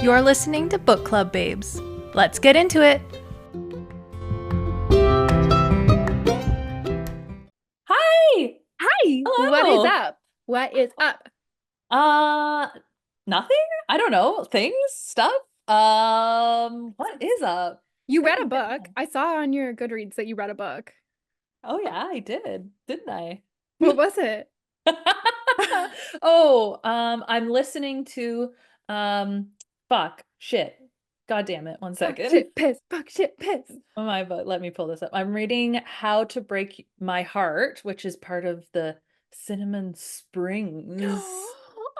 You're listening to Book Club Babes. Let's get into it. Hi. Hi, what is Hello. up? What is up? Uh, Nothing? I don't know. Things, stuff. What is up? You read a Trying to book. think. I saw on your Goodreads that you read a book. Oh yeah, I did, didn't I? What was it? Oh, I'm listening to fuck shit. God damn it. One Fuck second. shit, piss. Fuck shit, piss. Oh my, but let me pull this up. I'm reading How to Break My Heart, which is part of the Cinnamon Springs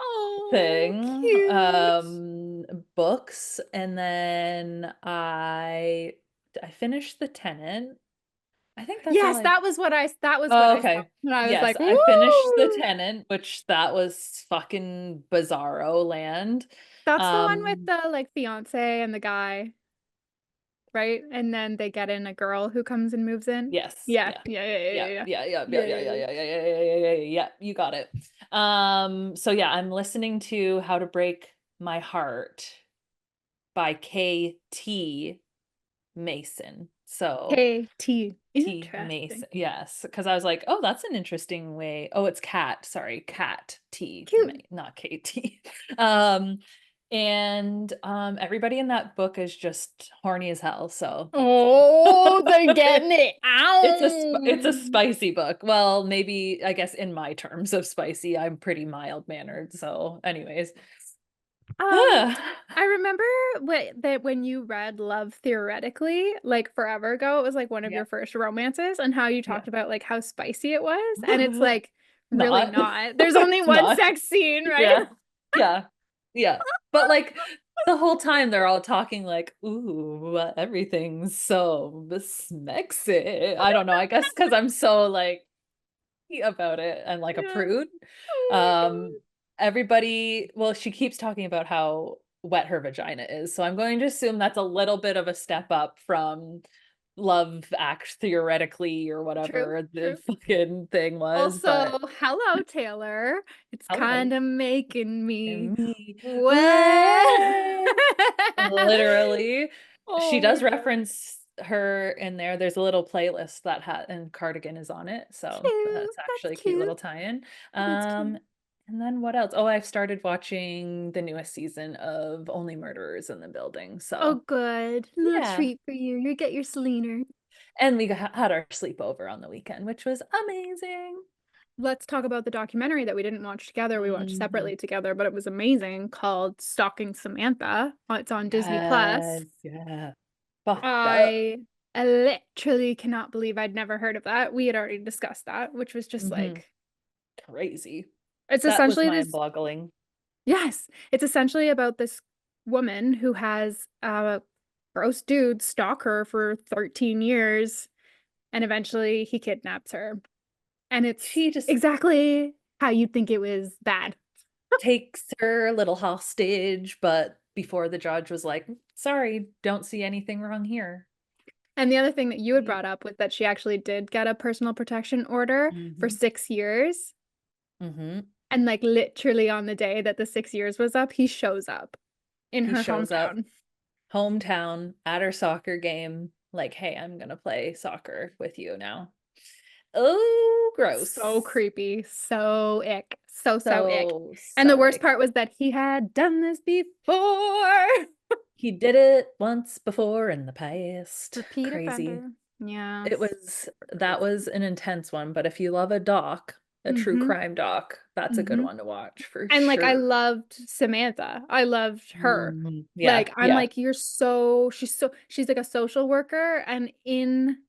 Oh, thing, cute. books, and then I finished The Tenant. I think that's all Yes, I. that was what Oh, I saw. okay. And I was Yes, like, I finished The woo! Tenant, which that was fucking bizarro land. That's the one with Um, the like fiance and the guy, right? And then they get in a girl who comes and moves in. yes, Yeah, yeah. yeah, yeah, yeah, Yeah, yeah. yeah, yeah, yeah, Yeah, yeah, yeah, yeah, yeah. yeah, yeah, yeah, yeah, yeah, yeah, yeah, you got it. So yeah, I'm listening to How to Break My Heart by K.T. Mason. So KT. T Interesting. Mason, yes, because I was like, oh, that's an interesting way. Oh, it's cat. Sorry, cat T, Cute. not KT. Um, and everybody in that book is just horny as hell. So Oh, they're getting it it's a out. spicy book. Well, maybe I guess in my terms of spicy, I'm pretty mild mannered. So, anyways, Um, yeah, I remember that when you read Love Theoretically, like forever ago, it was like one of yeah, your first romances, and how you yeah. talked about like how spicy it was, and it's like really Not, not. There's only it's one not. sex scene, right? Yeah. Yeah. Yeah. But like the whole time they're all talking like, ooh, everything's so smexy. I don't know. I guess because I'm so like about it and like a Yeah. prude. Oh my Um, Everybody, well, she keeps talking about how wet her vagina is. So I'm going to assume that's a little bit of a step up from Love Act theoretically or God. True, whatever the true. fucking thing was, but Also, hello, Taylor. It's hello. kind of making me And me. wet. Literally, she Oh my does God. reference her in there. There's a little playlist that had and Cardigan is on it, so Cute. that's That's actually a cute cute. little tie-in. That's cute. And then what else? Oh, I've started watching the newest season of Only Murderers in the Building. Oh, So good. Little yeah, treat for you. You get your Selena. and we had our sleepover on the weekend, which was amazing. Let's talk about the documentary that we didn't watch together. We watched Mhm. separately together, but it was amazing, called Stalking Samantha. It's on Disney Plus. Yes, yeah, fucked up. I literally cannot believe I'd never heard of that. We had already discussed that, which was just Hmm. like, Crazy. it's That was essentially this. mind-boggling. Yes, it's essentially about this woman who has a gross dude stalk her for 13 years, and eventually he kidnaps her. And it's She just exactly how you'd think it was bad. takes her little hostage, but before the judge was like, sorry, don't see anything wrong here. And the other thing that you had He- brought up was that she actually did get a personal protection order for Mhm. 6 years. Mhm. And like literally on the day that the 6 years was up, he shows up in He her shows up hometown. hometown at her soccer game, like, hey, I'm gonna play soccer with you now. Oh, So gross. creepy, so ick, so ick. So, And the so worst ick. part was that he had done this before. He did it once before in the past. Repeat Crazy. offender. Yeah, super That crazy. was an intense one, but if you love a true Mm-hmm. crime doc, that's a good Mm-hmm. one to watch for And like I sure. loved Samantha. I loved her. Mhm. Yeah, Like I'm yeah. like she's like a social worker, and in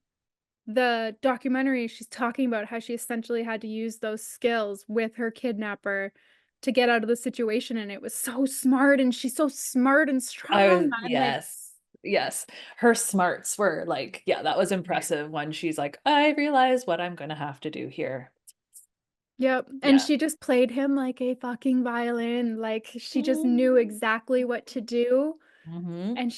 the documentary she's talking about how she essentially had to use those skills with her kidnapper to get out of the situation, and it was so smart, and she's so smart and I was, strong. I'm like, yes, yes. Her smarts were like, yeah, that was impressive when she's like, I realize what I'm gonna have to do here. yep. And Yeah. she just played him like a fucking violin. Like she just knew Mm-hmm. exactly what to do. And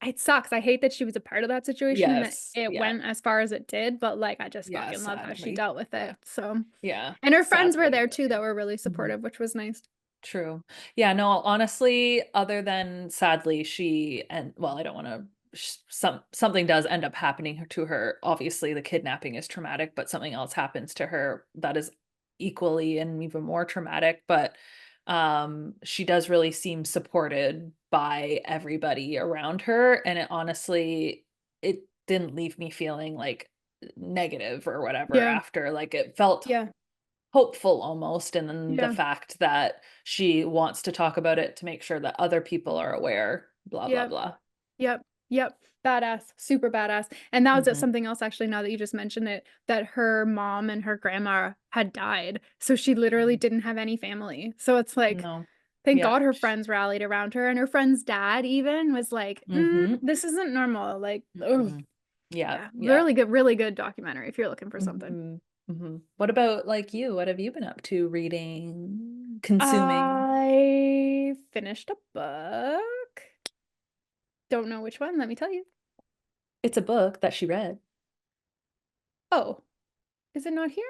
it sucks. I hate that she was a part of that situation and that Yes. it Yeah. went as far as it did, but like I just Yeah. fucking love how she Sadly. dealt with Yeah. it. So, Yeah. and her friends were Sadly. there But too yeah. that were really Mhm. supportive, which was nice. True. Yeah, no, honestly, other than sadly and well, I don't want to something does end up happening to her. Obviously, the kidnapping is traumatic, but something else happens to her that is equally and even more traumatic, but she does really seem supported by everybody around her, and it didn't leave me feeling like negative or whatever Yeah. after. Like it felt Yeah. hopeful almost, and then the Yeah. fact that she wants to talk about it to make sure that other people are aware, blah blah Yep. blah. Yep. Yep. Badass. Super badass. And that was Mhm. something else actually, now that you just mentioned it, that her mom and her grandma had died. So she literally Mhm. didn't have any family. So it's like, No. thank Yeah. God her friends rallied around her, and her friend's dad even was like, Mhm. this isn't normal. Like, oh, Mhm. Yeah, yeah, yeah. really good documentary if you're looking for something. Mhm. Mhm. What about like you? What have you been up to reading, consuming? I finished a book. Don't know which one, let me tell you. It's a book that she read. Oh, is it not here?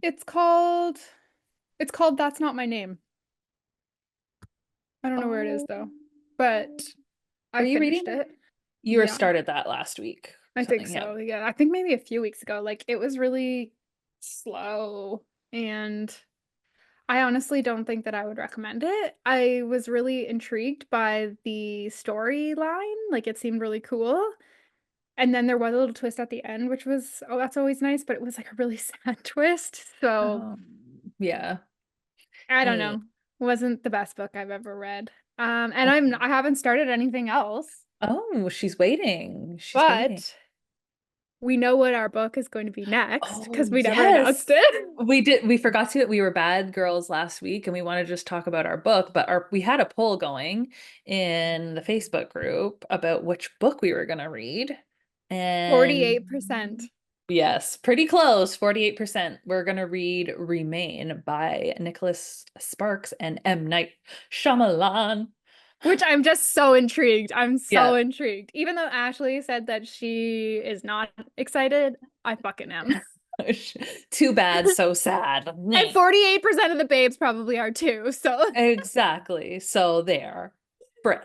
It's called That's Not My Name. I don't know where it is Oh, though, but were I you reading finished that? it. You were Yeah, started that last week or I think something. Yeah. so. Yeah, I think maybe a few weeks ago. Like it was really slow, and I honestly don't think that I would recommend it. I was really intrigued by the storyline. Like it seemed really cool. And then there was a little twist at the end, which was, oh, that's always nice, but it was like a really sad twist. So Yeah. I don't Eh, know. Wasn't the best book I've ever read. And okay. I haven't started anything else, Oh, she's waiting. She's waiting. but we know what our book is going to be next Oh, because we never announced yes. it. We forgot to. We were bad girls last week and we wanted to just talk about our book, but we had a poll going in the Facebook group about which book we were going to read. And 48%. yes, pretty close, 48%. We're going to read Remain by Nicholas Sparks and M. Night Shyamalan. Which I'm just so intrigued. I'm so Yeah. intrigued. Even though Ashley said that she is not excited, I fucking am. Too bad, so sad. And 48% of the babes probably are too. So, Exactly. So there. Frick.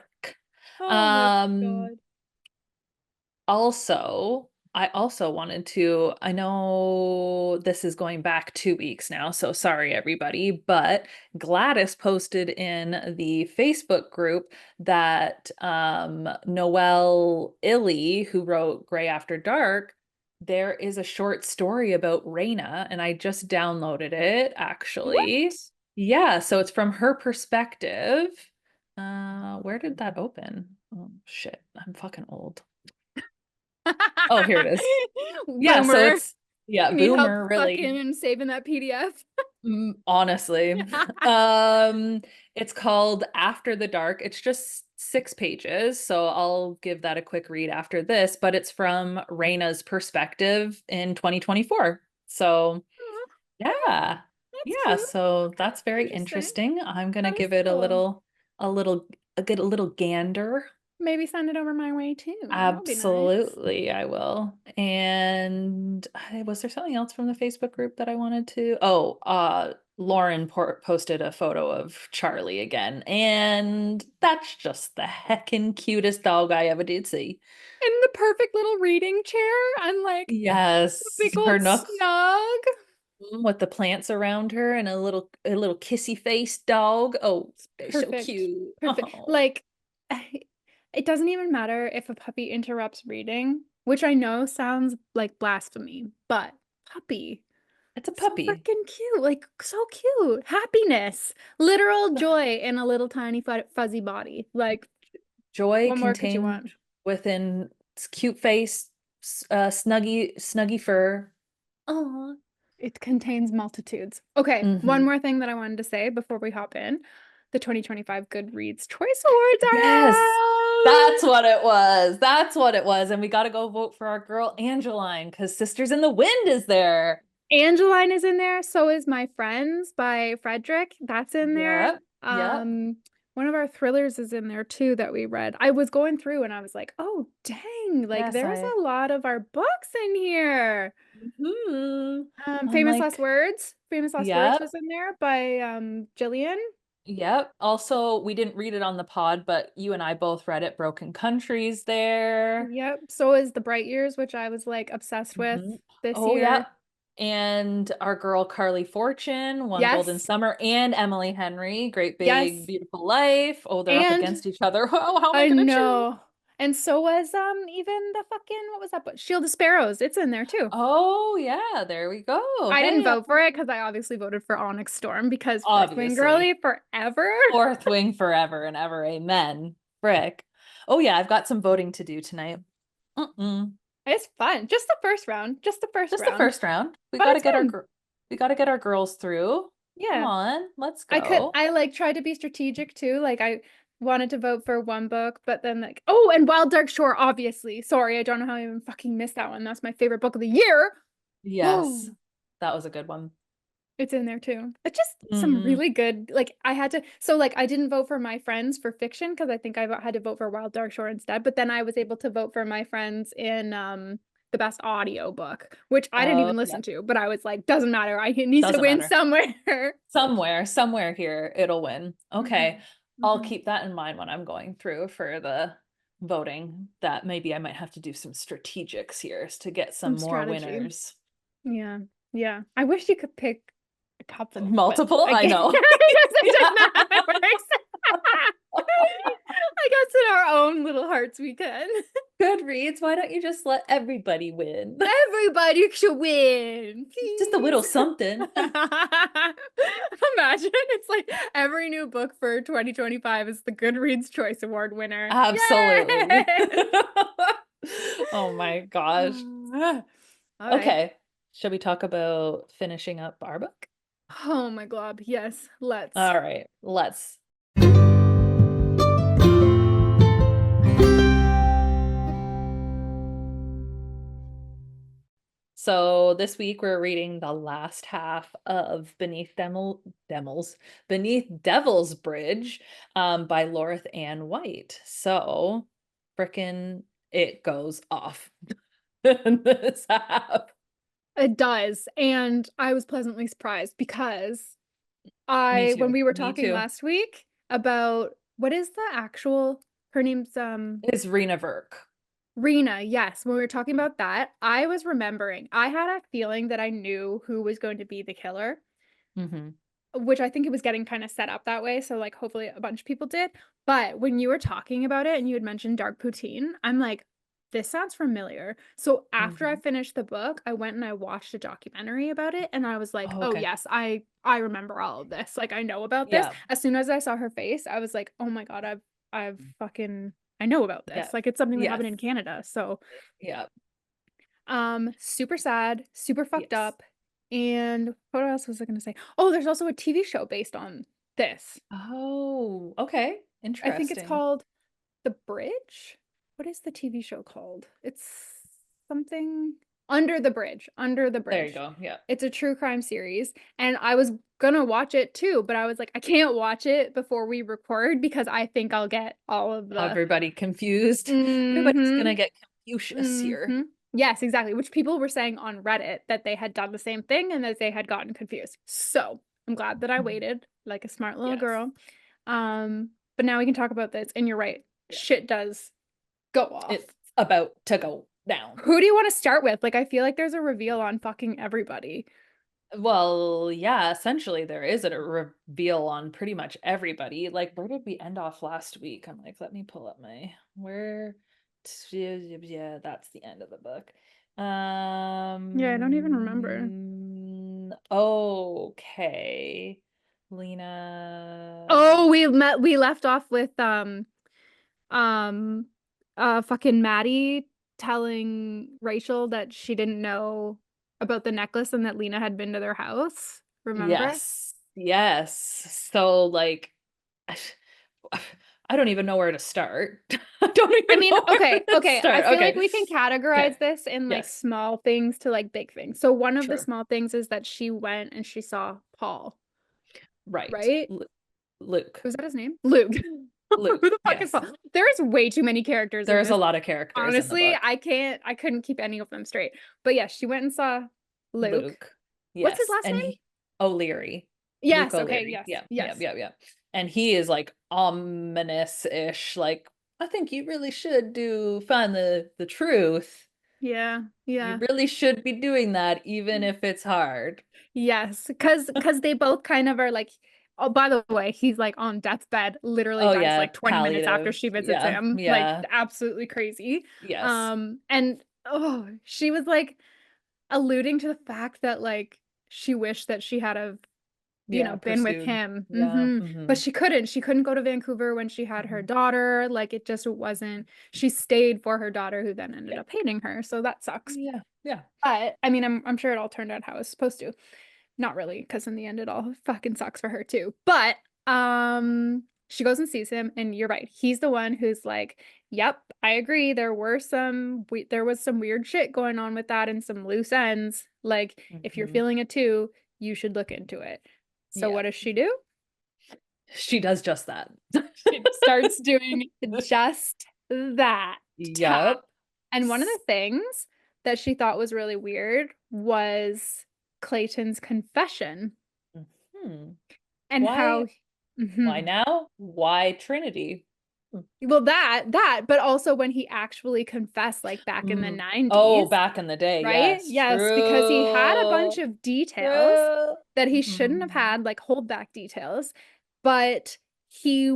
oh my Um, God. I also wanted to, I know this is going back 2 weeks now, so sorry everybody, but Gladys posted in the Facebook group that Noelle Illy, who wrote Gray After Dark, there is a short story about Raina, and I just downloaded it actually. What? Yeah, so it's from her perspective. Where did that open? Oh shit, I'm fucking old. Oh, here it is. Yeah, so Boomer. it's yeah, You need help boomer fucking really. and saving that PDF. Honestly. Um it's called After the Dark. It's just 6 pages, so I'll give that a quick read after this, but it's from Raina's perspective in 2024. So, Aw, yeah. that's Yeah, cute. so that's very Interesting. interesting. I'm gonna That is give it cool. a little a little gander. Maybe send it over my way too. That would be nice. Absolutely, I will. And was there something else from the Facebook group that I wanted to? Oh, Lauren posted a photo of Charlie again, and that's just the heckin' cutest dog I ever did see. In the perfect little reading chair and like a Yes, big her old nook snug. with the plants around her and a little kissy face dog. Oh, they're so Perfect. cute. Perfect. Oh, Like, it doesn't even matter if a puppy interrupts reading, which I know sounds like blasphemy, but puppy, it's a so puppy. freaking cute. Like, so cute. Happiness. Literal joy in a little tiny fuzzy body. Like, Joy what more could you contained want? within its cute face, snuggy fur. Oh. It contains multitudes. Okay, one Hmm. more thing that I wanted to say before we hop in. The 2025 Goodreads Choice Awards are Yes, out. that's what it was. That's what it was. And we got to go vote for our girl Angeline because Sisters in the Wind is there. Angeline is in there. So is My Friends by Frederick. That's in there. Yep. Yep. One of our thrillers is in there too that we read. I was going through and I was like, oh, dang, thing. Like, Yes, there's a lot of our books in here. Mhm. I'm Famous Last like, Words. Famous Last Words yep, was in there by Jillian. yep. Also, we didn't read it on the pod, but you and I both read it. Broken Countries there. Yep. So is The Bright Years, which I was like obsessed with Mhm. this Oh, year. yeah. And our girl Carly Fortune, One Golden Yes. Summer, and Emily Henry, Great Big Yes. Beautiful Life. Oh, they're up And against each other. Oh, how am I I gonna choose? know. And so was even the fucking what was that book? Shield of Sparrows. It's in there too. Oh, yeah, there we go. I didn't Hey, vote for it because I obviously voted for Onyx Storm because Fourth Wing obviously. Girly forever. Fourth wing forever and ever. Amen. Frick. Oh, yeah, I've got some voting to do tonight. It's fun. Just the first round. Just the first Just the round. first round. But it's fun. We gotta get our girls through. Come Yeah. on, let's go. I like tried to be strategic too. Like I wanted to vote for one book, but then like, oh, and Wild Dark Shore, obviously. Sorry, I don't know how I even fucking missed that one. That's my favorite book of the year. Yes, that was a good one. It's in there too. It's just some Hmm. really good, like I had to, so like I didn't vote for my friends for fiction because I think had to vote for Wild Dark Shore instead, but then I was able to vote for my friends in the best audio book, which I didn't Oh, even yeah. listen to, but I was like, doesn't matter. It needs to Doesn't win matter. somewhere. Somewhere here it'll win. Okay. Mhm. I'll Mhm. keep that in mind when I'm going through for the voting, that maybe I might have to do some strategics here to get some Some more strategy. winners. Yeah. Yeah. I wish you could pick a couple, but Multiple, I again, know. because it does Yeah. not how it works. I guess in our own little hearts we can. Goodreads, why don't you just let everybody win? Everybody should win, Just a little please. something. Imagine it's like every new book for 2025 is the Goodreads Choice Award winner. Absolutely. Yay! Oh my gosh. All right. Okay. Should we talk about finishing up our book? Oh my God. Yes, let's. All right, let's. So this week we're reading the last half of Beneath Devil's Bridge by Loreth Ann White. So frickin' it goes off in this half. It does. And I was pleasantly surprised because Me when too. we were Me talking too. last week about what is the actual, her name's Is Rena Verk. Rena, yes. When we were talking about that, I was remembering. I had a feeling that I knew who was going to be the killer, Mm-hmm. which I think it was getting kind of set up that way. So, like, hopefully a bunch of people did. But when you were talking about it and you had mentioned dark poutine, I'm like, this sounds familiar. So, after I Mm-hmm. finished the book, I went and I watched a documentary about it. And I was like, Oh, oh, okay. yes, I remember all of this. Like, I know about this. Yeah. As soon as I saw her face, I was like, oh my God, I've fucking, I know about Yeah. this. Like, it's something that Yes. happened in Canada. So, Yeah. super sad, super fucked Yes. up. And what else was I gonna say? Oh, there's also a TV show based on this. Oh, okay. I think it's Interesting. called The Bridge. What is the TV show called? It's something Under the Bridge. Under the There you Bridge. go. Yeah. It's a true crime series. And I was gonna watch it too, but I was like, I can't watch it before we record because I think I'll get all of the Everybody confused. Everybody's gonna mm-hmm. get Confucius here. Mhm. Yes, exactly, which people were saying on Reddit that they had done the same thing and that they had gotten confused. So, I'm glad that I Mhm. waited like a smart little Yes. girl. But now we can talk about this, and you're right, Yeah. shit does go off. It's about to go down. Who do you wanna start with? Like, I feel like there's a reveal on fucking everybody. Well, yeah, essentially there is a reveal on pretty much everybody. Like, where did we end off last week? I'm like, let me pull up my yeah, that's the end of the book. Yeah, I don't even remember. Okay. Lena. Oh, we left off with, Um, fucking Maddie telling Rachel that she didn't know about the necklace and that Lena had been to their house. Remember? Yes. Yes. So like I don't even know where to start. I don't I even mean, know where okay, to okay. I start. feel like Okay. we can categorize Okay. this in like Yes. small things to like big things. So one of the Sure. small things is that she went and she saw Paul, Right. right? Luke. Was that his name? Luke. Luke, Who the fuck is yes. Paul? There's way too many characters in There's a this. lot of characters in the Honestly, book. I couldn't keep any of them straight. But yes, she went and saw Luke. Luke. What's his Yes. last And name? O'Leary. Luke Yes, okay, O'Leary. yes, Yeah, yeah, yes. yeah, yeah. And he is like ominous-ish, like, I think you really should find the truth. Yeah, You yeah. really should be doing that, even if it's hard. Yes, because they both kind of are like, oh, by the way, he's like on death's bed, literally Oh dies yeah, like 20 minutes after palliative. she visits Yeah, him. Like yeah. absolutely crazy. Yes. And oh, she was like alluding to the fact that like she wished that she had have, Yeah, been with pursued. him. Yeah. But she couldn't. She couldn't go to Vancouver when she had her daughter. Like it just wasn't. She stayed for her daughter, who then ended Yeah. up hating her. So that sucks. Yeah. Yeah. But I mean, I'm sure it all turned out how it was supposed to. Not really, because in the end it all fucking sucks for her too. But she goes and sees him, and you're right. He's the one who's like, "Yep, I agree. There was some weird shit going on with that and some loose ends. Like, if you're Mhm. feeling it too, you should look into it." So Yeah. what does she do? She does just that. She starts doing just that. Yep. And one of the things that she thought was really weird was Clayton's confession Hmm. and how Why? Why now? Why Trinity? well but also when he actually confessed like back in the Mm. 90s, Oh, back in the day. right? Yes. Yes, because he had a bunch True. of details True. that he shouldn't have Mhm. had, like holdback details, but he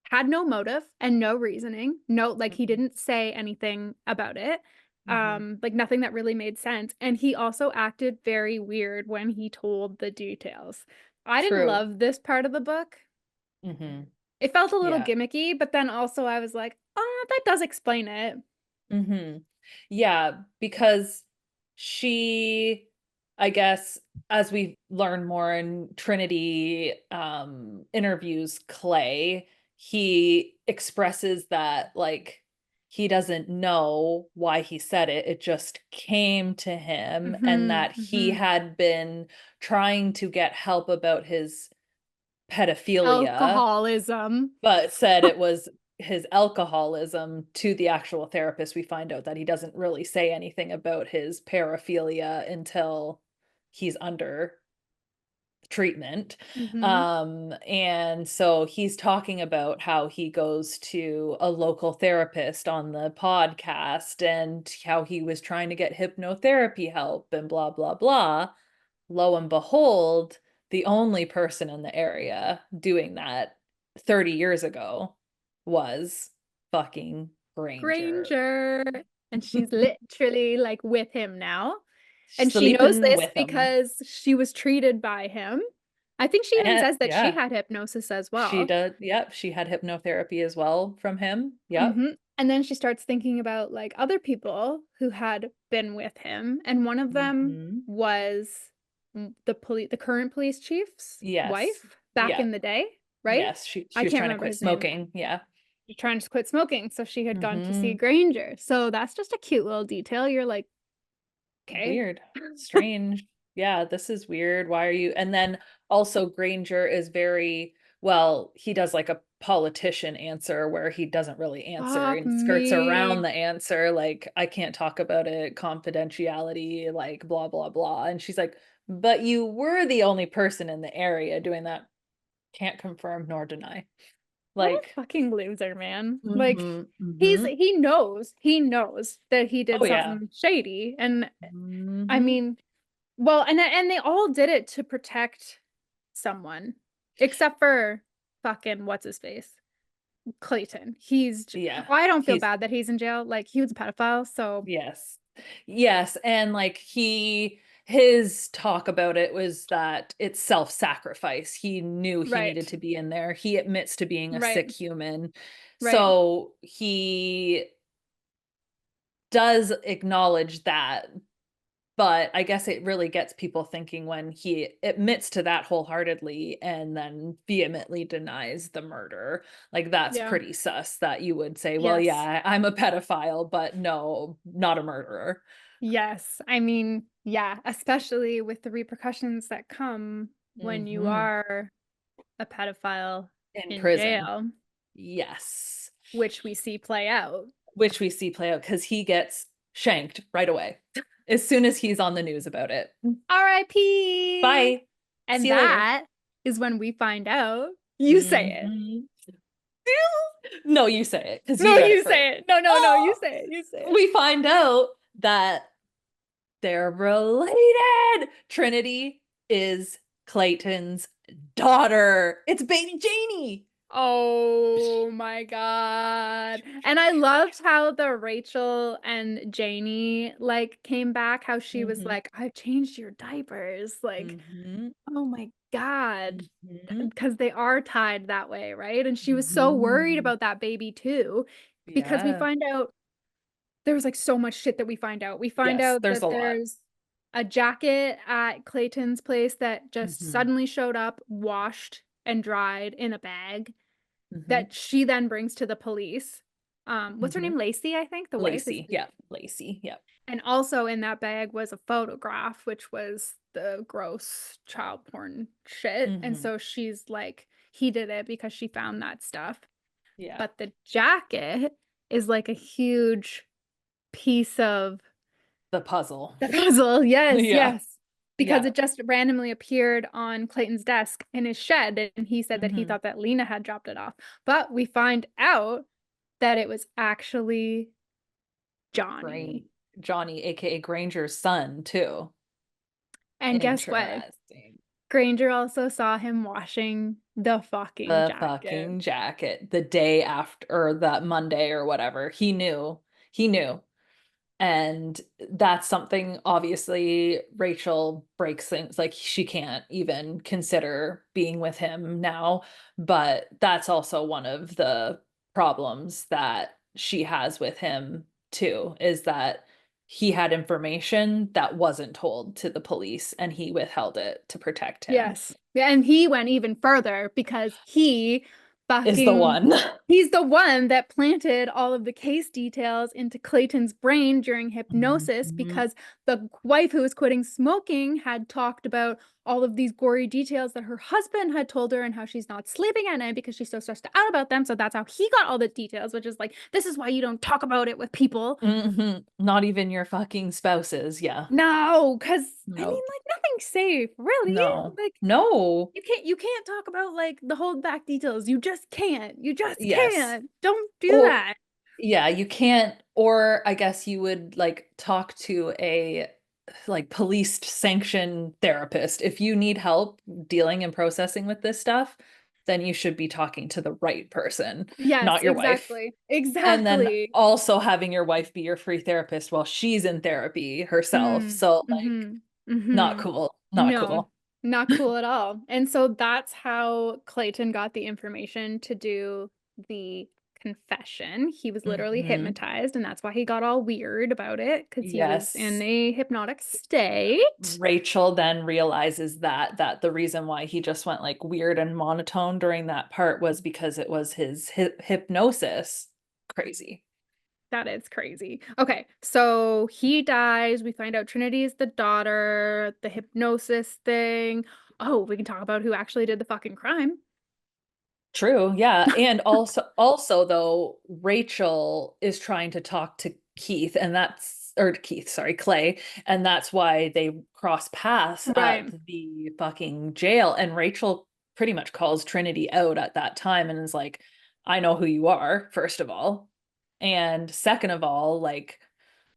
had no motive and no reasoning. No, like he Mhm. didn't say anything about it. Mhm. Like nothing that really made sense. And he also acted very weird when he told the details. I didn't True. love this part of the book. Mhm. It felt a little Yeah. gimmicky, but then also I was like, "Oh, that does explain it." Mhm. Yeah, because she, I guess, as we learn more in Trinity interviews Clay, he expresses that like he doesn't know why he said it. It just came to him, and Mhm, that he mhm. had been trying to get help about his pedophilia, Alcoholism. but said it was his alcoholism to the actual therapist. We find out that he doesn't really say anything about his paraphilia until he's under treatment. Mhm. And so he's talking about how he goes to a local therapist on the podcast and how he was trying to get hypnotherapy help and blah, blah, blah. Lo and behold, the only person in the area doing that 30 years ago was fucking Granger. Granger. And she's literally like with him now. And she knows Sleeping this with him. because she was treated by him. I think she even And says that she yeah, had hypnosis as she well. does. Yep, she had hypnotherapy as well from him. Yep. And then she starts thinking about like other people who had been with him, and one of them Hmm. was the current police chief's Yes. wife back Yeah. in the day, right? Yes. I She was can't trying to remember quit his name. smoking. Yeah. She's trying to quit smoking, so she had gone to see Hmm. Granger. So that's just a cute little detail. You're like, okay. Weird. Strange. Yeah, this is weird. Why are you? And then also Granger is very, well, he does like a politician answer where he doesn't really answer Fuck and skirts around me. the answer, like, I can't talk about it, confidentiality, like blah, blah, blah. And she's like, but you were the only person in the area doing that. Can't confirm nor deny. What a Like, fucking loser, man. Like mm-hmm, mm-hmm. he knows that he did Oh yeah. something shady. And I Mm-hmm. mean, well, and they all did it to protect someone, except for fucking what's his face, Clayton. Yeah. I don't feel He's bad that he's in jail. Like he was a pedophile, so Yes. Yes, and, like, his talk about it was that it's self-sacrifice. He knew he right, needed to be in there. He admits to being a right, sick human. right. So, he does acknowledge that, but I guess it really gets people thinking when he admits to that wholeheartedly and then vehemently denies the murder. Like, that's Yeah. pretty sus that you would say, "Well, Yes. yeah, I'm a pedophile, but no, not a murderer." Yes. I mean, yeah, especially with the repercussions that come when you Mhm. are a pedophile. in in prison. jail, Yes. which we see play out. Which we see play out because he gets shanked right away as soon as he's on the news about it. R.I.P. Bye. See And you later. that is when we find out. You say it. Mhm. No, you say it because No, you read you it first. say it. No, no, no, you Oh, say it. You say it. we find out that they're related. Trinity is Clayton's daughter. It's baby Janie. Oh my God. And I loved how the Rachel and Janie like came back, how she was Mhm. like, I've changed your diapers. Like, Mhm. oh my God. Mhm. Because they are tied that way, right? And she was so worried Mhm. about that baby too, because we Yeah. find out there was like so much shit that we find out. We find Yes, out there's that a lot. there's a jacket at Clayton's place that just Mhm. suddenly showed up, washed and dried in a bag Mhm. that she then brings to the police. What's her Mhm. name? Lacey, I think. The wife is. Lacey. Yeah. Lacey. Yeah. And also in that bag was a photograph, which was the gross child porn shit. And Mhm. so she's like, he did it because she found that stuff. Yeah. But the jacket is like a huge piece of The puzzle. the puzzle. Yes, Yeah. yes. Because Yeah. it just randomly appeared on Clayton's desk in his shed, and he said that he Mhm. thought that Lena had dropped it off. But we find out that it was actually Johnny. Johnny, aka Granger's son, too. And guess what? Interesting. Granger also saw him washing the fucking The jacket. fucking jacket the day after, or that Monday or whatever. He knew. He knew. And that's something obviously Rachel breaks things like she can't even consider being with him now. But that's also one of the problems that she has with him too, is that he had information that wasn't told to the police and he withheld it to protect him. Yes. Yeah, and he went even further because he Is the fucking one. he's the one that planted all of the case details into Clayton's brain during hypnosis Mhm. because the wife who was quitting smoking had talked about all of these gory details that her husband had told her and how she's not sleeping at night because she's so stressed out about them. So that's how he got all the details, which is like, this is why you don't talk about it with people. Mhm. Not even your fucking spouses. Yeah. No, because I mean, No. like nothing's safe, really. No. Like No. you can't talk about like the hold back details. You just can't. You just Yes. can't. Don't do Or that. yeah, you can't, or I guess you would like talk to a like police sanctioned therapist. If you need help dealing and processing with this stuff, then you should be talking to the right person, Yes, not your wife. exactly. And then Exactly. also having your wife be your free therapist while she's in therapy herself. Mm, So like mm-hmm. not Mm-hmm. cool. Not No, cool. not cool at all. And so that's how Clayton got the information to do the confession. He was literally Hmm. hypnotized, and that's why he got all weird about it, because he was in Yes. a hypnotic state. Rachel then realizes that the reason why he just went like weird and monotone during that part was because it was his hypnosis. Crazy. That is crazy. Okay, so he dies. We find out Trinity is the daughter, the hypnosis thing. Oh, we can talk about who actually did the fucking crime. True, yeah. And also though, Rachel is trying to talk to Keith, and that's or Keith, sorry, Clay, and that's why they cross paths Right. at the fucking jail. And Rachel pretty much calls Trinity out at that time and is like, I know who you are, first of all. And second of all, like,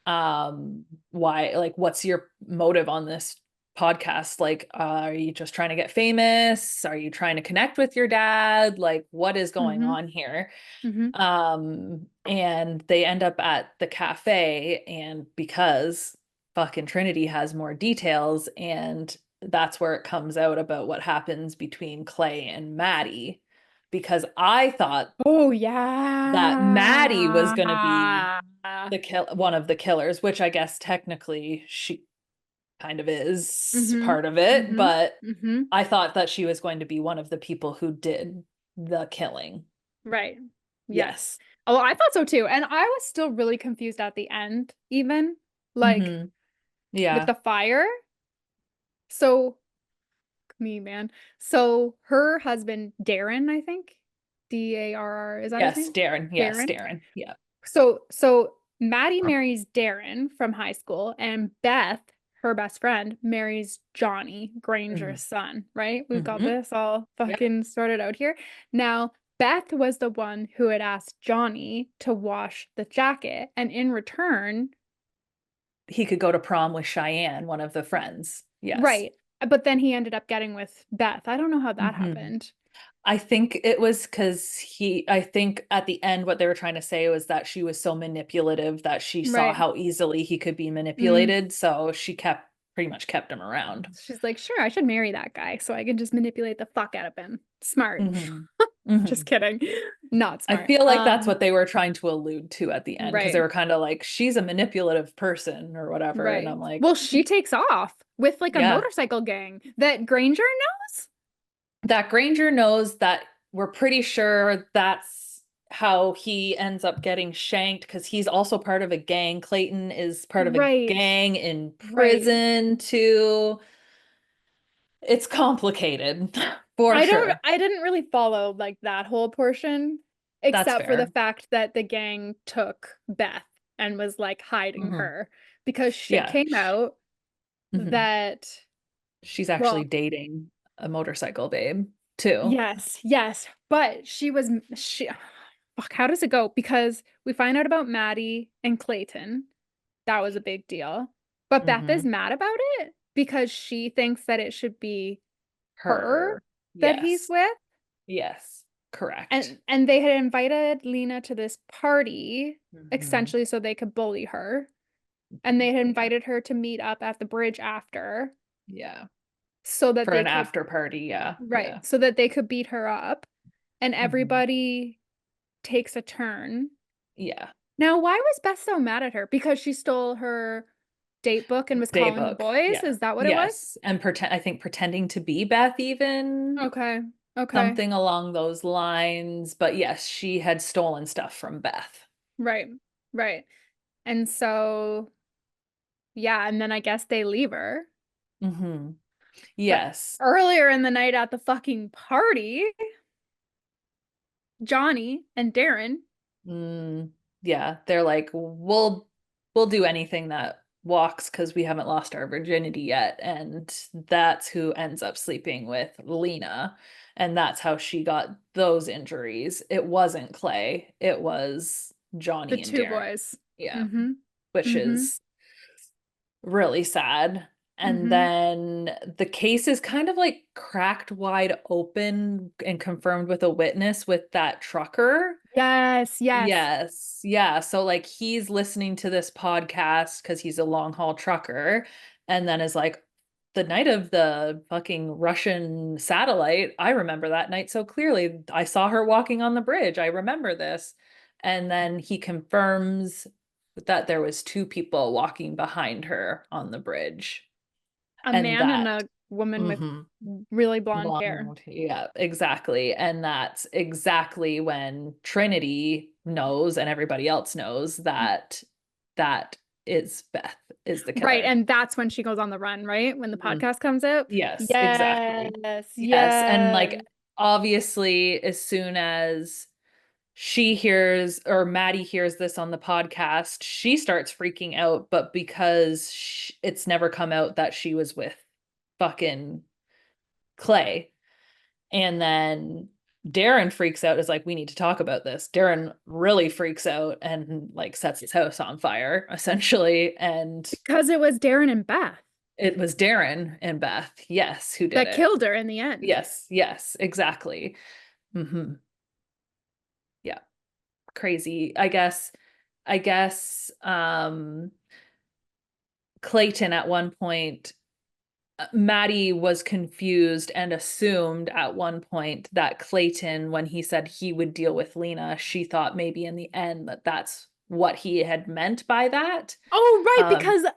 why, like, what's your motive on this podcast? Like, are you just trying to get famous? Are you trying to connect with your dad? Like, what is going Mm-hmm. on here? Mm-hmm. And they end up at the cafe, and because fucking Trinity has more details, and that's where it comes out about what happens between Clay and Maddie. Because I thought Oh that Maddie was going to be yeah. one of the killers, which I guess technically she kind of is Mm-hmm. part of it, Mm-hmm. but Mm-hmm. I thought that she was going to be one of the people who did the killing. Right. Yes. Yes. Oh, I thought so too. And I was still really confused at the end, even like Hmm. with Yeah. the fire. So me, man. So her husband, Darren, I think. Darr. Is that his Yes, name? Darren. Yes, Darren. Darren. Yeah. So Maddie marries Darren from high school, and Beth, her best friend, marries Johnny, Granger's son, right? We've got Mm-hmm. this all Yep. fucking sorted out here. Now, Beth was the one who had asked Johnny to wash the jacket, and in return, He could go to prom with Cheyenne, one of the friends. Yes. right. But then he ended up getting with Beth. I don't know how that Mm-hmm. happened. I think it was because I think at the end, what they were trying to say was that she was so manipulative that she saw Right. how easily he could be Mm. manipulated. So she pretty much kept him around. She's like, sure, I should marry that guy so I can just manipulate the fuck out of him. Smart. Hmm. Hmm. Just kidding. Not I smart. feel like that's what they were trying to allude to at the end because they Right. were kind of like, she's a manipulative person or whatever. And Right. I'm like, Well, she takes off with like a yeah, motorcycle gang that Granger knows. that Granger knows that we're pretty sure that's how he ends up getting shanked because he's also part of a gang. Clayton is part of a Right. gang in Right. prison too. It's complicated for sure. I didn't really follow like that whole portion, That's except for the fair. fact that the gang took Beth and was like hiding Hmm. her because shit Yeah. came out Hmm. that, She's actually well, dating a motorcycle babe too. yes, yes, but she fuck, how does it go? Because we find out about Maddie and Clayton. That was a big deal. But Beth is Hmm. mad about it because she thinks that it should be her Her. that he's Yes. with. Yes. Correct. And they had invited Lena to this party, Hmm. essentially so they could bully her. And they had Yeah. invited her to meet up at the bridge after Yeah. so that For they an could, after party. Yeah. right, Yeah. so that they could beat her up. And Hmm. everybody takes a turn. Yeah. Now, why was Beth so mad at her? Because she stole her date book and was calling the Daybook. boys? Yeah. Is that what it was? Yes. And I think pretending to be Beth even Okay. Okay. something along those lines. But yes, she had stolen stuff from Beth. Right. Right. And so, yeah, and then I guess they leave her. Hmm. But Yes. earlier in the night at the fucking party, Johnny and Darren, Mm, yeah. They're like, we'll do anything that walks because we haven't lost our virginity yet. And that's who ends up sleeping with Lena. And that's how she got those injuries. It wasn't Clay, it was the Johnny and two Darren. boys. Yeah. Mm-hmm. Which Mm-hmm. is really sad. And Mm-hmm. then the case is kind of like cracked wide open and confirmed with a witness with that trucker. Yes, yes. Yes. Yeah. So like he's listening to this podcast because he's a long haul trucker and then is like, the night of the fucking Russian satellite, I remember that night so clearly. I saw her walking on the bridge. I remember this. And then he confirms that there was two people walking behind her on the bridge. A And man and that, a woman with mhm, really blonde hair. blonde, yeah, exactly. And that's exactly when Trinity knows and everybody else knows that that is Beth is the Right, killer. and that's when she goes on the run, right? When the Mhm. podcast comes out. Yes, exactly. Yes, Yes. And like yes. obviously as soon as she hears or Maddie hears this on the podcast, she starts freaking out, but because it's never come out that she was with fucking Clay. And then Darren freaks out, is like, we need to talk about this. Darren really freaks out and like sets his house on fire, essentially. And Because it was Darren and Beth it was Darren and Beth, yes, who did that it. killed her in the end. Yes, yes, exactly. Hmm. Yeah, crazy. I guess Clayton at one point Maddie was confused and assumed at one point that Clayton, when he said he would deal with Lena, she thought maybe in the end that that's what he had meant by that. Oh, right,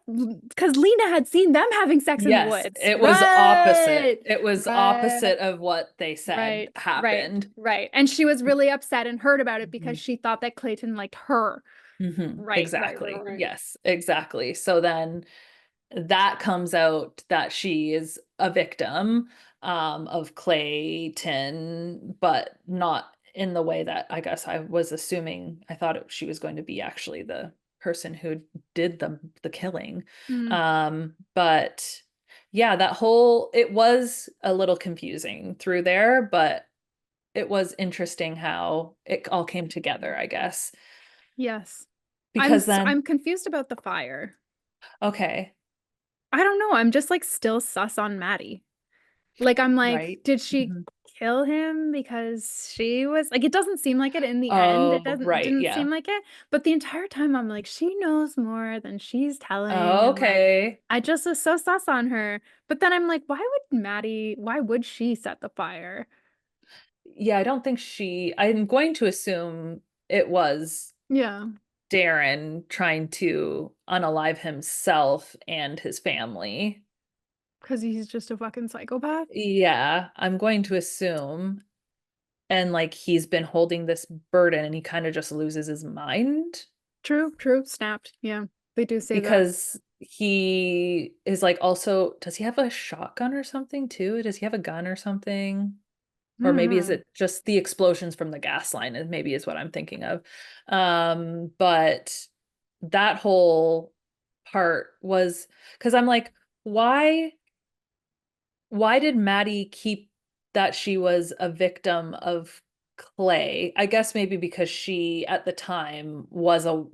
Um, because Lena had seen them having sex in the yes, woods. it was opposite. Right. It was Right. opposite of what they said Right. Right. happened. Right. And she was really upset and hurt about it because Mhm. she thought that Clayton liked her. Right, right, right, Exactly. right. Yes, exactly. So then that comes out that she is a victim of Clayton, but not in the way that I guess I was assuming. I thought she was going to be actually the person who did the killing. Mm, But yeah, that whole it was a little confusing through there, but it was interesting how it all came together, I guess. yes. Because then, I'm confused about the fire. okay, I don't know. I'm just like still sus on Maddie. Like I'm like, right. did she Mhm. kill him because she was like it doesn't seem like it in the end. It Oh, doesn't right, didn't yeah. seem like it. But the entire time I'm like, she knows more than she's telling. And like Okay. I just was so sus on her. But then I'm like, why would she set the fire? Yeah, I don't think I'm going to assume it was Yeah, Darren trying to unalive himself and his family. because he's just a fucking psychopath. Yeah, I'm going to assume. And like he's been holding this burden and he kind of just loses his mind True, true, snapped. Yeah, they do say that. because he is like also, does he have a shotgun or something too? Does he have a gun or something? I Or don't maybe is know. it just the explosions from the gas line is maybe is what I'm thinking of. But that whole part was because I'm like, why why did Maddie keep that she was a victim of Clay? I guess maybe because she at the time was a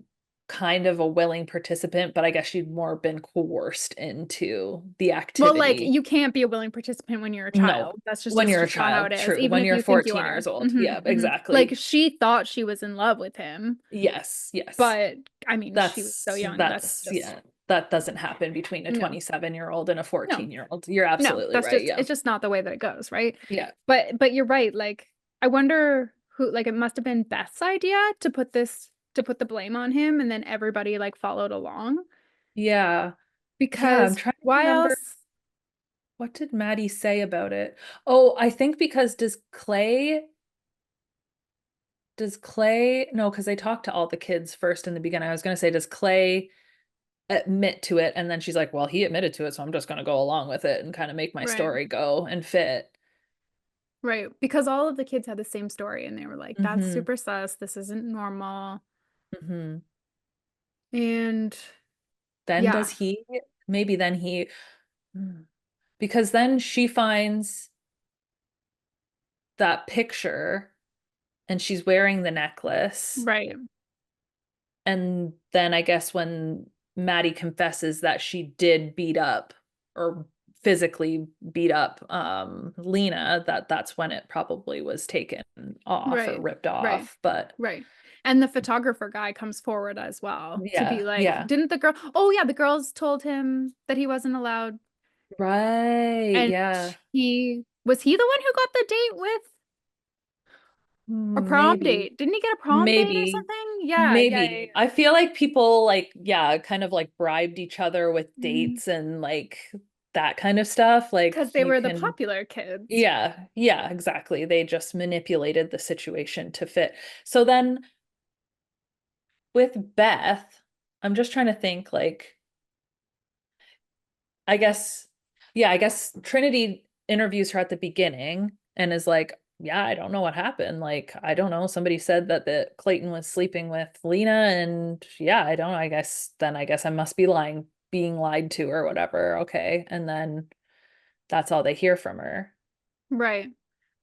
kind of a willing participant, but I guess she'd more been coerced into the Well, like activity. you can't be a willing participant when you're a No, child. when That's you're a just not how it child, is, true. even When if you're you think you 14 are. years old. Yeah, Like exactly. she thought she was in love with him, Yes, yes. but I mean, she was so young. That's just Yeah, that doesn't happen between a no, 27-year-old and a no, 14-year-old. You're no. absolutely That's right. just Yeah. it's just not the way that it goes, right? Yeah. But you're right. Like I wonder who. Like it must have been Beth's idea to put the blame on him, and then everybody like followed along Yeah. Yeah, I'm because trying to why remember else? what did Maddie say about it? Oh, I think because does Clay no, because they talked to all the kids first in the beginning. I was gonna say, does Clay admit to it? And then she's like, well, he admitted to it, so I'm just gonna go along with it and kind of make my Right. story go and fit. Right, because all of the kids had the same story and they were like, that's Mm-hmm. super sus, this isn't normal. Mm-hmm. And Then yeah, does he? Maybe then he, hmm. Because then she finds that picture and she's wearing the necklace. right, And then I guess when Maddie confesses that she did beat up or physically beat up Lena, that's when it probably was taken off or right, ripped right, off. But right. And the photographer guy comes forward as well to be yeah, like, yeah. didn't the girl, oh yeah, the girls told him that he wasn't allowed. Right, And yeah. was he the one who got the date with a prom Maybe. date? Didn't he get a prom date or Maybe. something? Yeah, yeah, yeah, Maybe. I feel like people like, yeah, kind of like bribed each other with yeah. dates and like that kind of stuff. Like Because they you were the can, popular kids. yeah, yeah, exactly. They just manipulated the situation to fit. So then with Beth, I'm just trying to think like, I guess, yeah, I guess Trinity interviews her at the beginning and is like, yeah, I don't know what happened. Like, I don't know. Somebody said that Clayton was sleeping with Lena, and yeah, I don't know. I guess I must be lying, being lied to or whatever. Okay. And then that's all they hear from her. Right.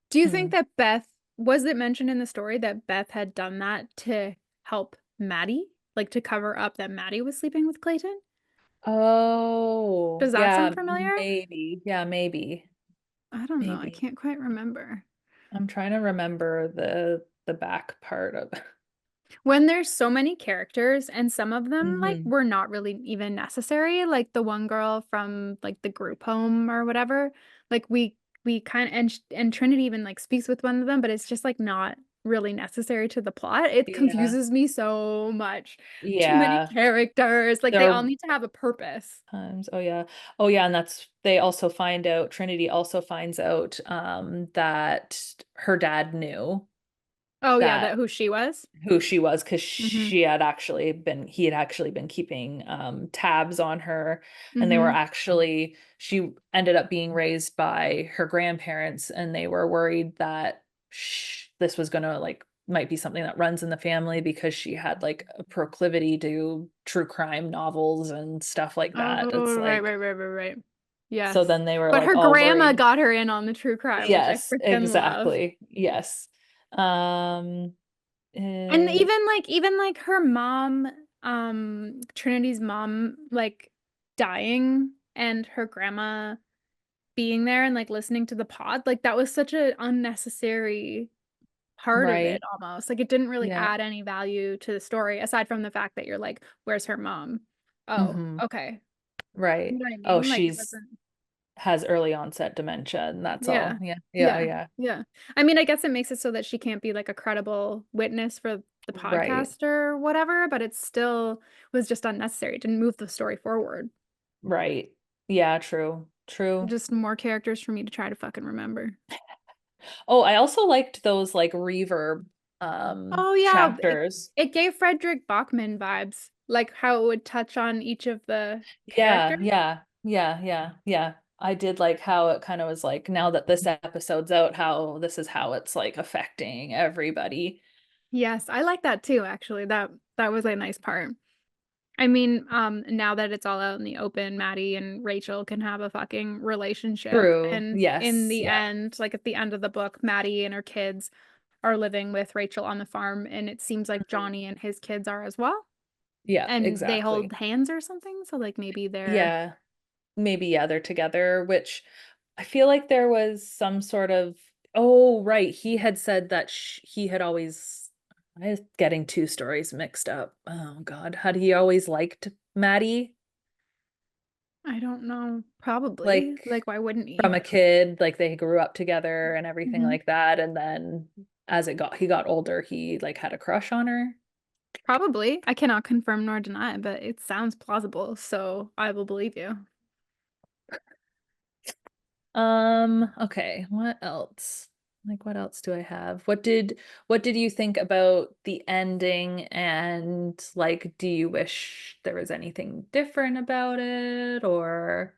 Do you think Hmm. that was it mentioned in the story that Beth had done that to help Maddie? Like to cover up that Maddie was sleeping with Clayton? Oh, Does that yeah, sound familiar? maybe. Yeah, maybe. I don't know. I Maybe. can't quite remember. I'm trying to remember the back part of. When there's so many characters and some of them like Hmm. were not really even necessary, like the one girl from like the group home or whatever, like we kind of and Trinity even like speaks with one of them, but it's just like not really necessary to the plot. It Yeah. confuses me so much. Too many Yeah. characters, like they all There need to have a purpose. times. Oh yeah. Oh yeah, and that's they also find out Trinity also finds out that her dad knew Oh yeah, that that who she was. who she was because Mm-hmm. he had actually been keeping tabs on her, and they were Mm-hmm. actually she ended up being raised by her grandparents, and they were worried that this was gonna like might be something that runs in the family because she had like a proclivity to true crime novels and stuff like that. It's Oh, right, like, right, right, right, right. so Yes. then they were But like her all grandma worried. got her in on the true crime, which I Yes, freaking love. exactly. Yes. Um, And eh, even like her mom, Trinity's mom, like dying and her grandma being there and like listening to the pod, like that was such an unnecessary part of it right. almost. Like it didn't really Yeah. add any value to the story aside from the fact that you're like, where's her mom? Oh, Hmm. okay. You Right. know what I Oh, mean? Like it she's wasn't. has early onset dementia and that's all. Yeah. Yeah. Yeah. Yeah. Yeah. Yeah. I mean, I guess it makes it so that she can't be like a credible witness for the Right. podcast or whatever, but it still was just unnecessary. It didn't move the story forward. Right. Yeah, true. True. Just more characters for me to try to fucking remember. Oh, I also liked those like reverb Oh yeah, chapters. it gave Frederick Bachman vibes, like how it would touch on each of the Yeah, characters. yeah, yeah, yeah, yeah. I did like how it kind of was like now that this episode's out, how this is how it's like affecting everybody. Yes, I like that too, actually. That was a nice part. I mean, now that it's all out in the open, Maddie and Rachel can have a fucking relationship. True. And in Yes. the Yeah. end, like at the end of the book, Maddie and her kids are living with Rachel on the farm, and it seems like Mhm. Johnny and his kids are as well. Yeah, And they hold exactly. hands or something, so like maybe they're Yeah. Maybe yeah, they're together, which I feel like there was some sort of, oh, right. He had said that he had always, I was getting two stories mixed up. Oh God. Had he always liked Maddie? I don't know, probably. Like Like why wouldn't he? from a kid, like they grew up together and everything Hmm. like that. And then as he got older, he like had a crush on her. Probably. I cannot confirm nor deny, but it sounds plausible, so I will believe you. Okay, what else? Like what else do I have? What did you think about the ending and like do you wish there was anything different about it or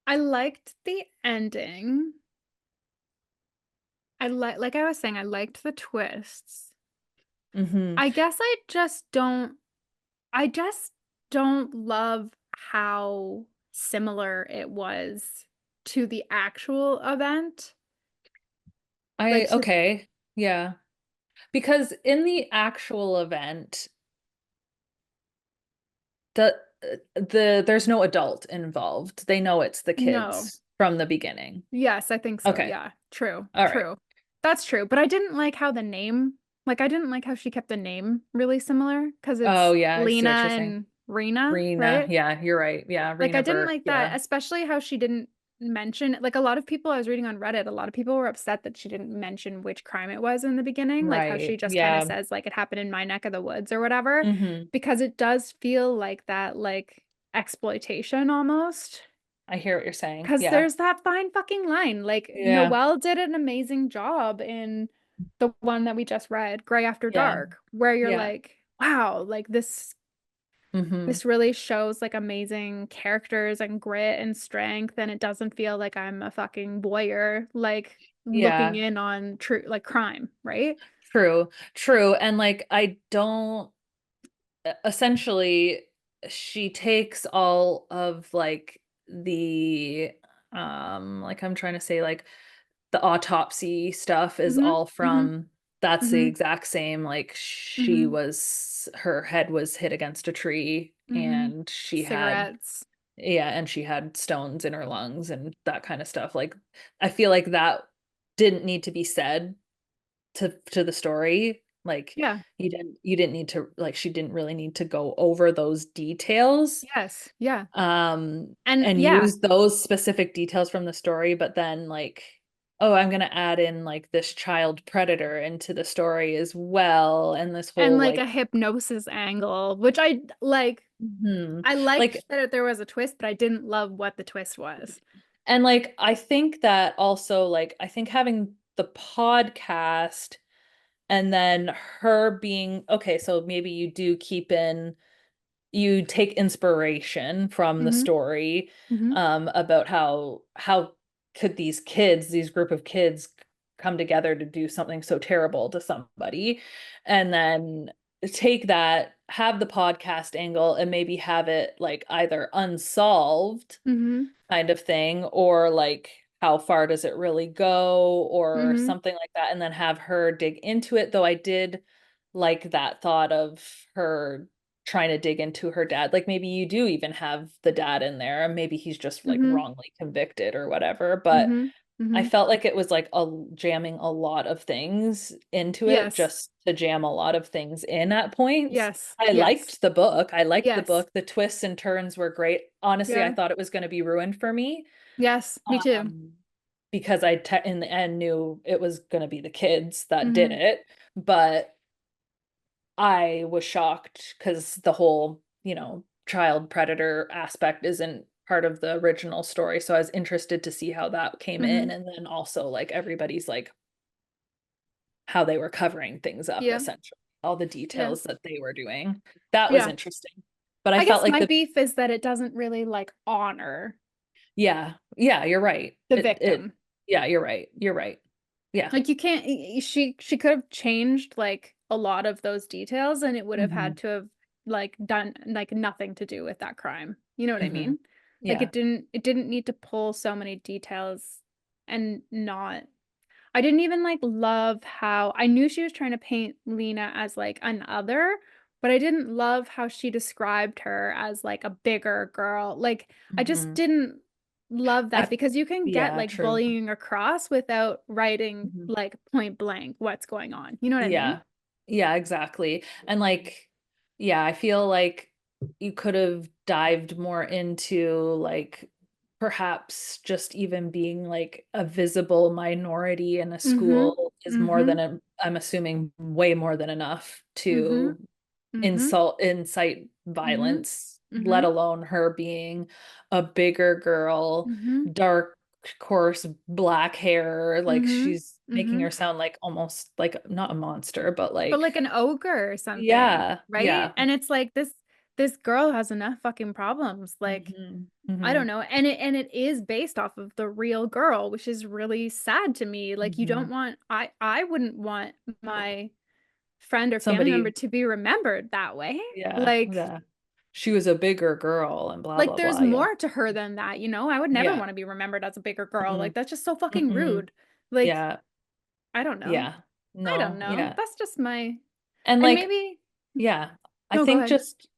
I liked the ending. Like I was saying, I liked the twists. hmm I guess I just don't love how similar it was to the actual event. I Like to okay, yeah. Because in the actual event, the there's no adult involved. They know it's the no. kids from the beginning. Yes, I think so. Okay. Yeah. True. All right. True. That's true. But I didn't like how the name, like I didn't like how she kept the name really similar because Oh it's yeah, I see Lena what you're saying. and Rena, Rena. right? Yeah, you're right. Yeah, Like I Rena didn't Burke. like that, Yeah. especially how she didn't mention like a lot of people I was reading on Reddit, a lot of people were upset that she didn't mention which crime it was in the beginning, like how she Right. just kind of Yeah. says like it happened in my neck of the woods or whatever, hmm because it does feel like that like exploitation almost. I hear what you're saying. Because Yeah. there's that fine fucking line. Like Yeah. Noelle did an amazing job in the one that we just read, Gray After Yeah. Dark, where you're Yeah. like, wow, like hmm this really shows like amazing characters and grit and strength, and it doesn't feel like I'm a fucking voyeur, like looking Yeah. in on true like crime, right? True. True. And like I don't essentially she takes all of like the like I'm trying to say like the autopsy stuff is Mm-hmm. all Mm-hmm. from that's the Mm-hmm. exact same like she Mm-hmm. was her head was hit against a tree Mm-hmm. and she had Cigarettes. yeah and she had stones in her lungs and that kind of stuff like I feel like that didn't need to be said to the story like Yeah. you didn't need to like she didn't really need to go over those details Yes. Yeah. um And and yeah. use those specific details from the story but then like oh I'm gonna add in like this child predator into the story as well and this And whole like like a hypnosis angle, which I like. hmm I liked like that there was a twist, but I didn't love what the twist was. and like I think that also like I think having the podcast and then her being okay so maybe you do keep in you take inspiration from the Hmm. story Hmm. about how could these kids, these group of kids come together to do something so terrible to somebody, and then take that, have the podcast angle, and maybe have it like either unsolved Mhm. kind of thing, or like how far does it really go, or Mhm. something like that, and then have her dig into it. Though I did like that thought of her trying to dig into her dad. Like maybe you do even have the dad in there, and maybe he's just like Mhm. wrongly convicted or whatever. But Mhm. I Mhm. felt like it was like jamming a lot of things into it Yes. just to jam a lot of things in at points. Yes. I Yes. liked the book. I liked the Yes. book. The twists and turns were great. Honestly, I Yeah. thought it was going to be ruined for me. Yes. Me too. Um, because in the end knew it was going to be the kids that did Mhm. it. But I was shocked because the whole, child predator aspect isn't part of the original story. So I was interested to see how that came in. Mhm. And then also like everybody's like how they were covering things up, Yeah. essentially, all the Yeah. details that they were doing. That was Yeah. interesting. But I I felt guess like my beef is that it doesn't really like honor yeah, you're right. the victim. Yeah, you're right. You're right. Yeah. Like you can't she could have changed like a lot of those details and it would have Hmm. had to have like done like nothing to do with that crime. You know what I Hmm. mean? Like Yeah. it didn't need to pull so many details and not I didn't even like love how I knew she was trying to paint Lena as like an other, but I didn't love how she described her as like a bigger girl. Like I just Hmm. didn't love that I because you can get Yeah, like true. bullying across without writing Mhm. like point blank what's going on. You know what I mean? Yeah. Yeah, exactly. And like, yeah, I feel like you could have dived more into like perhaps just even being like a visible minority in a Mhm. school is more than Mhm. I'm assuming way more than enough Mhm. to Mhm. incite Mhm. violence, let Mhm. alone her being a bigger girl, Mhm. dark, coarse black hair. Like Mhm. she's making Mhm. her sound like almost like not a monster, but But like like an ogre or something, yeah, right? yeah. And it's like this girl has enough fucking problems. Like Hmm. I don't Hmm. know. And it is based off of the real girl, which is really sad to me. Like you Hmm. don't want I wouldn't want my friend or family member Somebody, to be remembered that way. yeah, Like yeah. She was a bigger girl and blah like blah there's blah. Yeah. more to her than that, you know? I would never Yeah. want to be remembered as a bigger girl. Mm-mm, Like that's just so fucking mm-mm. rude. Like Yeah. I don't know. Yeah. I don't No, know. yeah. That's just my And and like maybe yeah, I no, go think ahead. just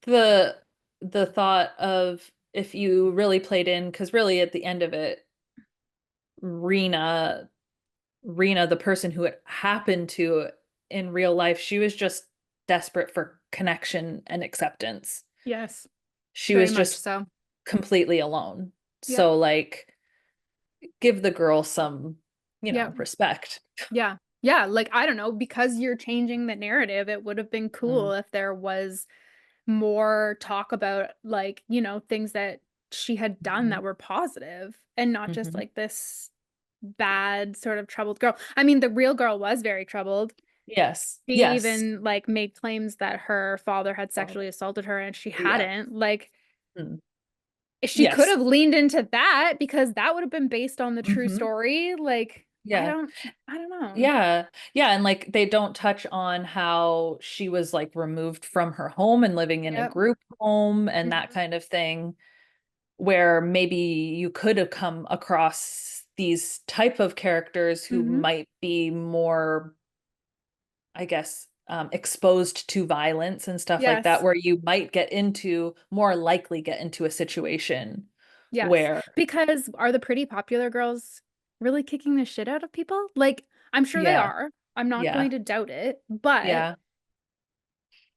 the thought of if you really played in, because really at the end of it, Rena, Rena, the person who it happened to in real life, she was just desperate for connection and acceptance. Yes, She very was much just so. completely alone. Yep. So like give the girl some, Yep. respect. Yeah. Yeah, like I don't know, because you're changing the narrative, it would have been cool Mm-hmm. if there was more talk about like, you know, things that she had done Mm-hmm. that were positive and not just Mm-hmm. like this bad sort of troubled girl. I mean, the real girl was very troubled. Yes. She Yes. even like made claims that her father had Oh, sexually assaulted her and she yeah. hadn't. Like Mm. she could Yes. have leaned into that because that would have been based on the true Hmm. story. Like Yeah. I don't know. Yeah. Yeah. And like they don't touch on how she was like removed from her home and living in a Yep. group home and that Mhm. kind of thing, where maybe you could have come across these type of characters who Mhm. might be more, I guess, exposed to violence and stuff like that, Yes. where you might more likely get into a situation Yes. where, Because are the pretty popular girls really kicking the shit out of people? Like, I'm sure they yeah, are. I'm not going yeah, to doubt it, but yeah.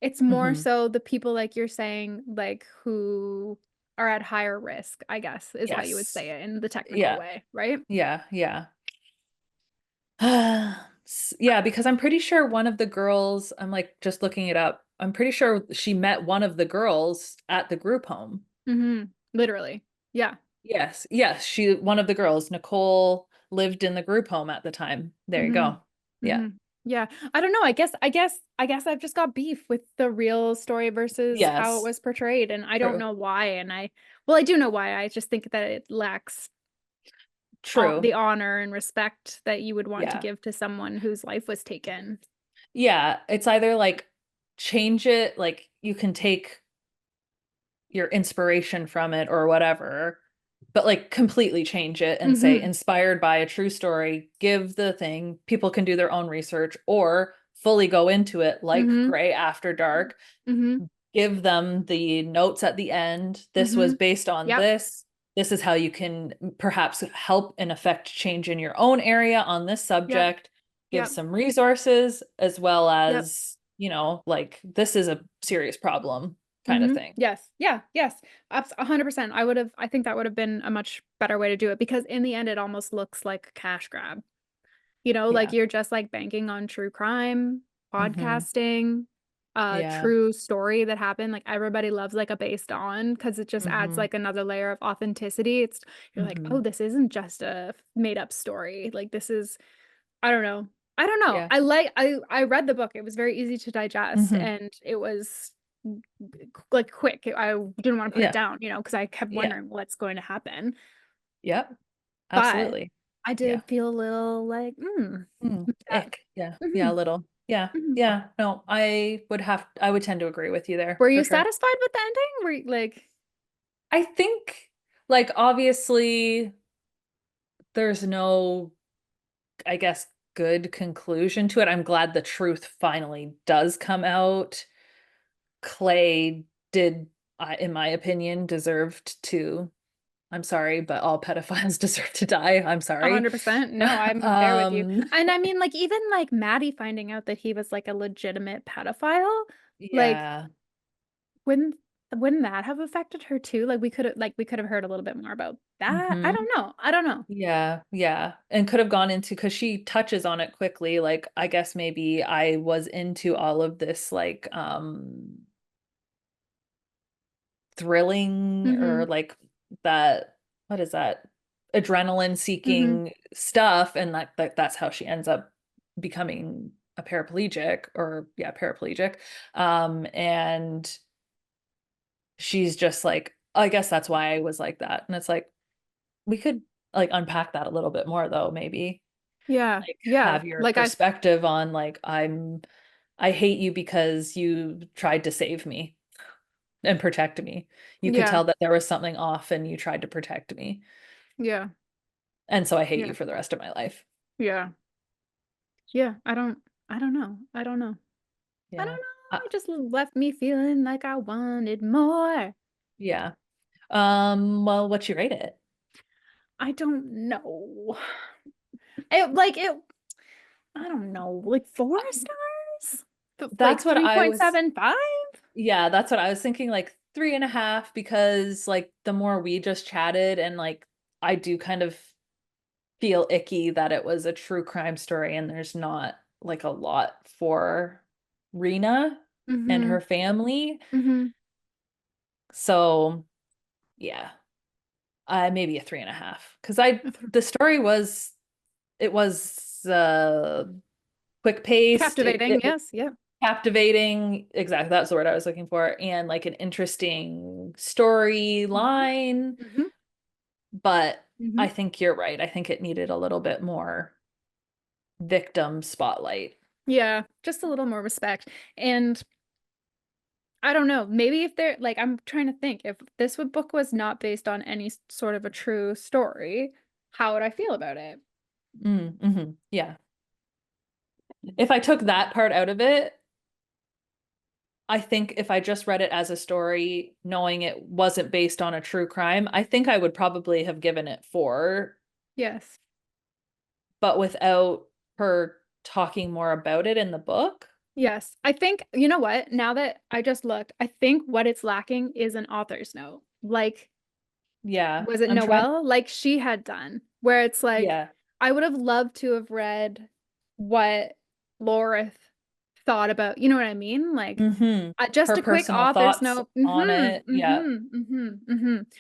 it's more Hmm. so the people like you're saying, like who are at higher risk, I guess, is how you would Yes. say it in the technical Yeah. way, right? Yeah. Yeah. Yeah, because I'm pretty sure one of the girls, I'm like just looking it up. I'm pretty sure she met one of the girls at the group home. Literally. Yeah. Yes. Yes. One of the girls, Nicole, lived in the group home at the time. There you Mhm. go. Yeah. Mhm. Yeah. I don't know. I guess I've just got beef with the real story versus how it Yes. was portrayed and I don't True. know why and I well I do know why. I just think that it lacks True. the honor and respect that you would want to Yeah. give to someone whose life was taken. Yeah. It's either like change it, like you can take your inspiration from it or whatever, but like completely change it and say Mm-hmm. inspired by a true story, give the thing, people can do their own research or fully go into it like Mm-hmm. Gray After Dark, Mm-hmm. give them the notes at the end. This Mm-hmm. was based on Yep. this. This is how you can perhaps help and affect change in your own area on this Yep. subject. Give Yep. some resources as well Yep. as, like this is a serious problem kind of Mm-hmm. thing. Yes. Yeah. Yes. 100%. I think that would have been a much better way to do it because in the end, it almost looks like a cash grab. Like Yeah. you're just like banking on true crime, Hmm. podcasting, a Yeah. true story that happened. Like everybody loves like a based on because it just adds Hmm. like another layer of authenticity. You're like, Hmm. oh, this isn't just a made up story. Like this is, I don't know. I don't know. Yeah. I read the book. It was very easy to digest Hmm. and it was like quick. I didn't want to put it Yeah. down, because I kept Yeah. wondering what's going to happen. Yep. But Absolutely. I Yeah. did feel a little like, that. Ick. Yeah. Yeah. A Mhm, little. Yeah. mhm. Yeah. No, I would tend to agree with you there Were for you sure. satisfied with the ending? Were you like, I think, like, obviously, there's no, I guess, good conclusion to it. I'm glad the truth finally does come out. Clay did, in my opinion, deserved to. I'm sorry, but all pedophiles deserve to die. I'm sorry. 100%? No, I'm there with you. Um, And I mean, like, even like Maddie finding out that he was like a legitimate pedophile, like, yeah. wouldn't wouldn't that have affected her too? Like we could have heard a little bit more about that. I Hmm. don't know. I don't know. Yeah, yeah. And could have gone into because she touches on it quickly. Like, I guess maybe I was into all of this like thrilling or Mm-hmm. like that, what is that? Adrenaline Mm-hmm. seeking stuff. And that's how she ends up becoming a paraplegic or yeah, paraplegic. And she's just like, I guess that's why I was like that. And it's like, we could like unpack that a little bit more though, maybe. Yeah. Like Yeah. have your Like perspective on like I hate you because you tried to save me and protect me. You could yeah. tell that there was something off and you tried to protect me. Yeah. And so I hate you Yeah. for the rest of my life. Yeah. Yeah. I don't know. I don't know. I don't Yeah. know. It just left me feeling like I wanted more. Yeah. Well, what you rate it? I don't know. It I don't know, like 4 stars? Like That's what I was 3.75? Yeah, that's what I was thinking, like 3.5, because like the more we just chatted and like I do kind of feel icky that it was a true crime story and there's not like a lot for Rena and her Mhm. family. Mhm. So yeah, maybe a 3.5. Because the story was it was quick paced, Captivating, it was yes, yeah. captivating. Exactly, that's the word I was looking for, and like an interesting Mhm. storyline. Mhm. But I Mhm. think you're right. I think it needed a little bit more victim spotlight. Yeah, just a little more respect, and I don't know, maybe if they're like, I'm trying to think, if this book was not based on any sort of a true story, how would I feel about it? Yeah. If I took that part out of it, I think if I just read it as a story, knowing it wasn't based on a true crime, I think I would probably have given it 4, Yes. but without her talking more about it in the book. Yes. I think, you know what? Now that I just looked, I think what it's lacking is an author's note. Like, Yeah. was it I'm trying. Noelle? Like she had done, where it's like, Yeah. I would have loved to have read what Loreth thought about, you know what I mean? Like, Mm-hmm. just Her a quick personal author's thoughts note. on it. Yeah.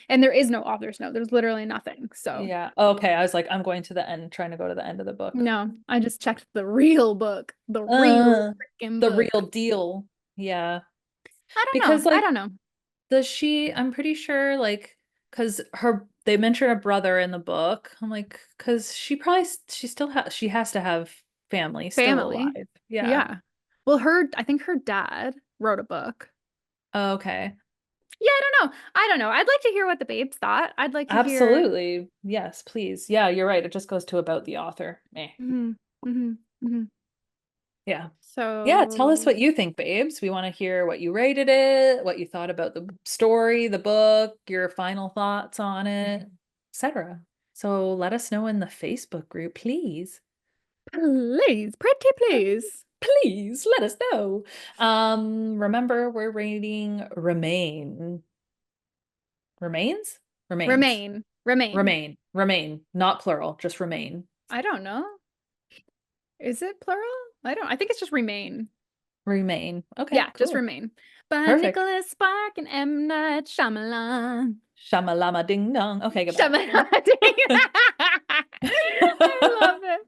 And there is no author's note. There's literally nothing. So, Yeah. Okay. I was like, I'm going to the end, trying to go to the end of the book. no, I just checked the real book, the real Uh, freaking the book. real deal. Yeah. I don't Because know. I like, don't know. I'm pretty sure like, because her they mention a brother in the book. I'm like, because she has to have family still Family. alive. Yeah. Yeah. Well, I think her dad wrote a book. Oh, okay. Yeah, I don't know. I'd like to hear what the babes thought. I'd like to hear. Absolutely. Yes, please. Yeah, you're right. It just goes to about the author. Meh. Hmm. Hmm. Hmm. Yeah. Yeah, tell us what So you think, babes. We want to hear what you rated it, what you thought about the story, the book, your final thoughts on it, etc. So let us know in the Facebook group, please. please, pretty please. Please let us know. Remember we're rating Remain. Remains? Remains. Remain. Remain, not plural, just remain. I don't know. Is it plural? I think it's just remain. Remain. Okay, Yeah, just cool. remain. By Perfect. Nicholas Spark and M. Night Shyamalan. Shamalama ding dong. Okay, goodbye. Shyamalan. I love it.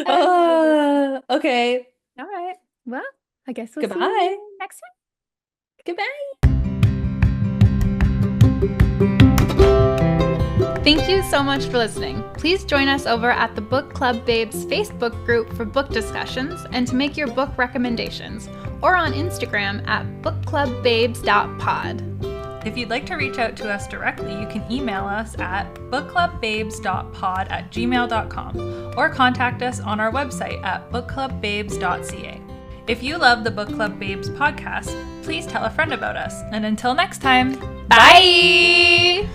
I love it. Okay. All right. Well, I guess we'll see Goodbye. you next time. Goodbye. Thank you so much for listening. Please join us over at the Book Club Babes Facebook group for book discussions and to make your book recommendations, or on Instagram at bookclubbabes.pod. If you'd like to reach out to us directly, you can email us at bookclubbabes.pod@gmail.com or contact us on our website at bookclubbabes.ca. If you love the Book Club Babes podcast, please tell a friend about us. And until next time, bye!